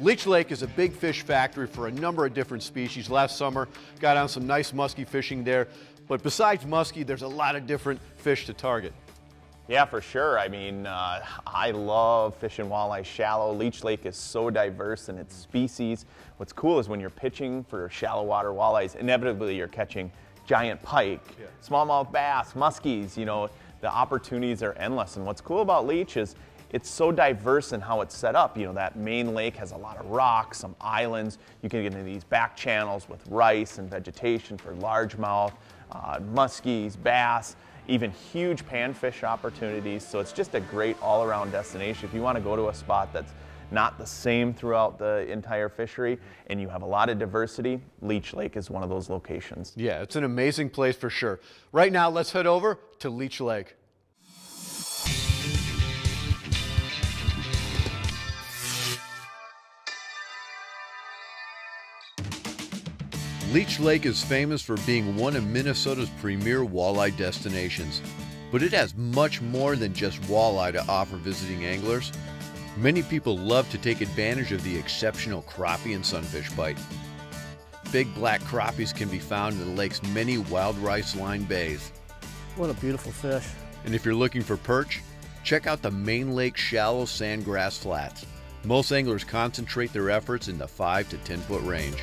Leech Lake is a big fish factory for a number of different species. Last summer, got on some nice muskie fishing there. But besides muskie, there's a lot of different fish to target. Yeah, for sure. I mean, I love fishing walleye shallow. Leech Lake is so diverse in its species. What's cool is when you're pitching for shallow water walleyes, inevitably you're catching giant pike, smallmouth bass, muskies. You know, the opportunities are endless. And what's cool about Leech is it's so diverse in how it's set up. You know, that main lake has a lot of rocks, some islands. You can get into these back channels with rice and vegetation for largemouth, muskies, bass, even huge panfish opportunities. So it's just a great all-around destination. If you want to go to a spot that's not the same throughout the entire fishery and you have a lot of diversity, Leech Lake is one of those locations. Yeah, it's an amazing place for sure. Right now, let's head over to Leech Lake. Leech Lake is famous for being one of Minnesota's premier walleye destinations, but it has much more than just walleye to offer visiting anglers. Many people love to take advantage of the exceptional crappie and sunfish bite. Big black crappies can be found in the lake's many wild rice lined bays. What a beautiful fish. And if you're looking for perch, check out the main lake shallow sandgrass flats. Most anglers concentrate their efforts in the 5 to 10 foot range.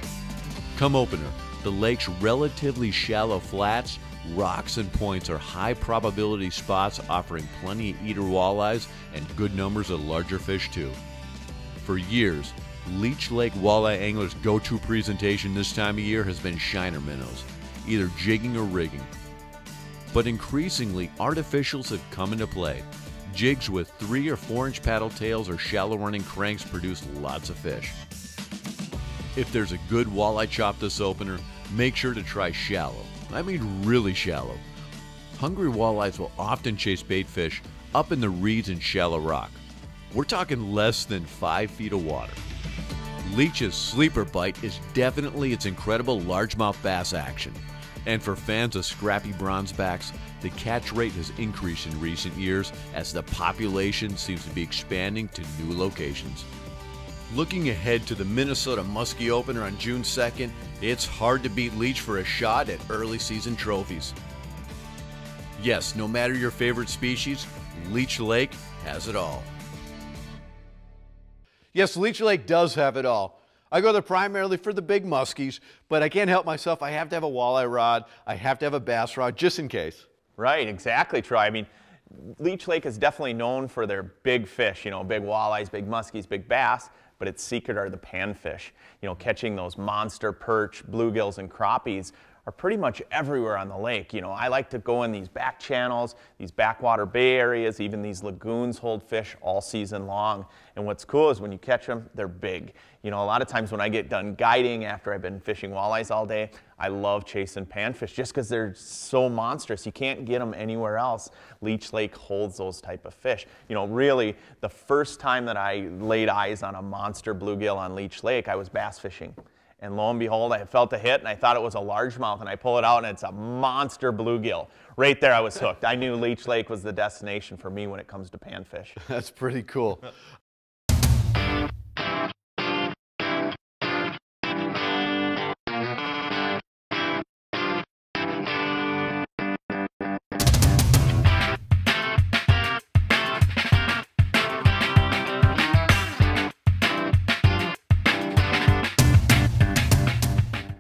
Come opener, the lake's relatively shallow flats, rocks, and points are high probability spots offering plenty of eater walleyes and good numbers of larger fish too. For years, Leech Lake walleye anglers' go-to presentation this time of year has been shiner minnows, either jigging or rigging. But increasingly, artificials have come into play. Jigs with 3 or 4 inch paddle tails or shallow running cranks produce lots of fish. If there's a good walleye chop this opener, make sure to try shallow. I mean really shallow. Hungry walleyes will often chase baitfish up in the reeds and shallow rock. We're talking less than 5 feet of water. Leech's sleeper bite is definitely its incredible largemouth bass action. And for fans of scrappy bronzebacks, the catch rate has increased in recent years as the population seems to be expanding to new locations. Looking ahead to the Minnesota Muskie Opener on June 2nd, it's hard to beat Leech for a shot at early season trophies. Yes, no matter your favorite species, Leech Lake has it all. Yes, Leech Lake does have it all. I go there primarily for the big muskies, but I can't help myself. I have to have a walleye rod. I have to have a bass rod just in case. Right, exactly, Troy. I mean, Leech Lake is definitely known for their big fish, you know, big walleyes, big muskies, big bass, but its secret are the panfish. You know, catching those monster perch, bluegills, and crappies are pretty much everywhere on the lake. You know, I like to go in these back channels, these backwater bay areas, even these lagoons hold fish all season long. And what's cool is when you catch them, they're big. You know, a lot of times when I get done guiding after I've been fishing walleyes all day, I love chasing panfish just because they're so monstrous. You can't get them anywhere else. Leech Lake holds those type of fish. You know, really, the first time that I laid eyes on a monster bluegill on Leech Lake, I was bass fishing. And lo and behold, I felt a hit and I thought it was a largemouth, and I pull it out and it's a monster bluegill. Right there I was hooked. I knew Leech Lake was the destination for me when it comes to panfish. That's pretty cool.